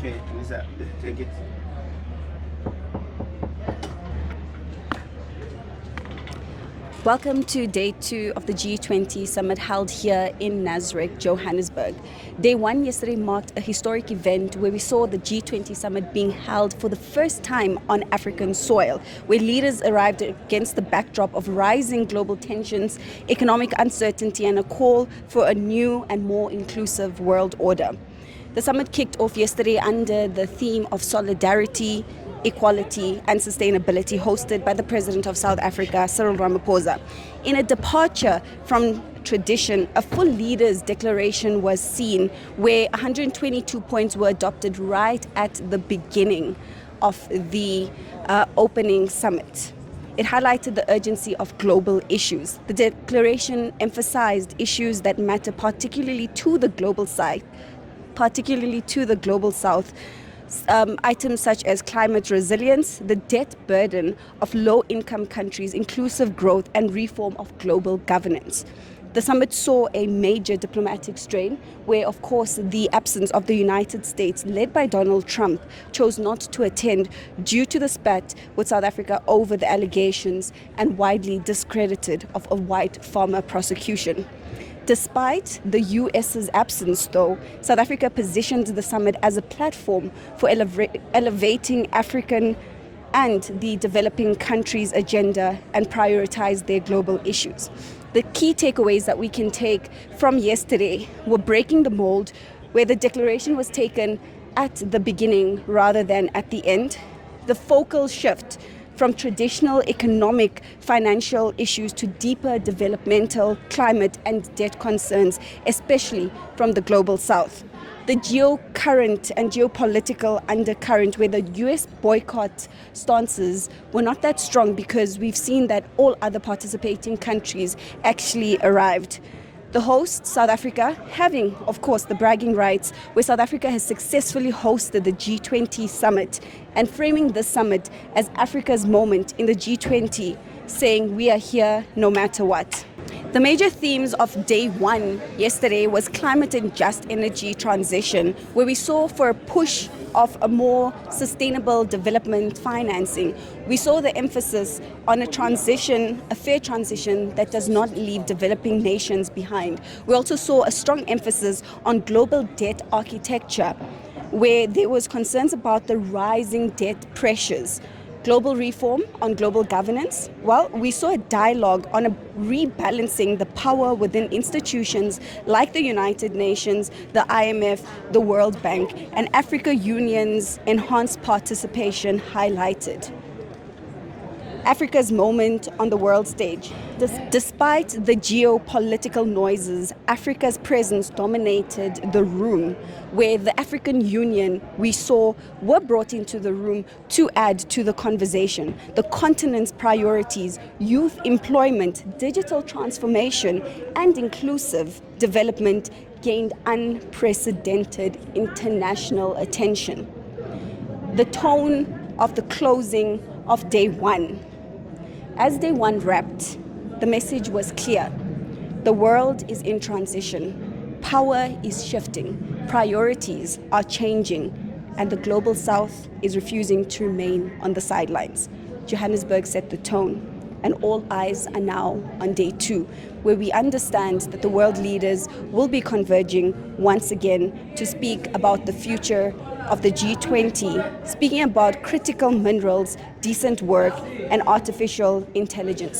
Okay, Anisa, take it. Welcome to day 2 of the G20 Summit held here in Nasrec, Johannesburg. Day 1 yesterday marked a historic event where we saw the G20 Summit being held for the first time on African soil, where leaders arrived against the backdrop of rising global tensions, economic uncertainty, and a call for a new and more inclusive world order. The summit kicked off yesterday under the theme of solidarity, equality and sustainability, hosted by the President of South Africa, Cyril Ramaphosa. In a departure from tradition, a full leaders declaration was seen where 122 points were adopted right at the beginning of the opening summit. It highlighted the urgency of global issues. The declaration emphasized issues that matter particularly to the global South, items such as climate resilience, the debt burden of low-income countries, inclusive growth, and reform of global governance. The summit saw a major diplomatic strain where, of course, the absence of the United States, led by Donald Trump, chose not to attend due to the spat with South Africa over the allegations and widely discredited of a white farmer prosecution. Despite the US's absence, though, South Africa positioned the summit as a platform for elevating African and the developing countries' agenda and prioritize their global issues. The key takeaways that we can take from yesterday were breaking the mold, where the declaration was taken at the beginning rather than at the end, the focal shift from traditional economic financial issues to deeper developmental, climate and debt concerns, especially from the global south. The geocurrent and geopolitical undercurrent, where the US boycott stances were not that strong because we've seen that all other participating countries actually arrived. The host, South Africa, having, of course, the bragging rights, where South Africa has successfully hosted the G20 Summit and framing this summit as Africa's moment in the G20, saying we are here no matter what. The major themes of day 1 yesterday was climate and just energy transition, where we saw for a push of a more sustainable development financing. We saw the emphasis on a fair transition that does not leave developing nations behind. We also saw a strong emphasis on global debt architecture, where there was concerns about the rising debt pressures. Global reform on global governance. Well, we saw a dialogue on rebalancing the power within institutions like the United Nations, the IMF, the World Bank, and Africa Union's enhanced participation highlighted Africa's moment on the world stage. Despite the geopolitical noises, Africa's presence dominated the room, where the African Union we saw were brought into the room to add to the conversation. The continent's priorities, youth employment, digital transformation, and inclusive development gained unprecedented international attention. The tone of the closing of day 1. As day 1 wrapped, the message was clear. The world is in transition. Power is shifting. Priorities are changing. And the global south is refusing to remain on the sidelines. Johannesburg set the tone. And all eyes are now on day 2, where we understand that the world leaders will be converging once again to speak about the future of the G20, speaking about critical minerals, decent work, and artificial intelligence.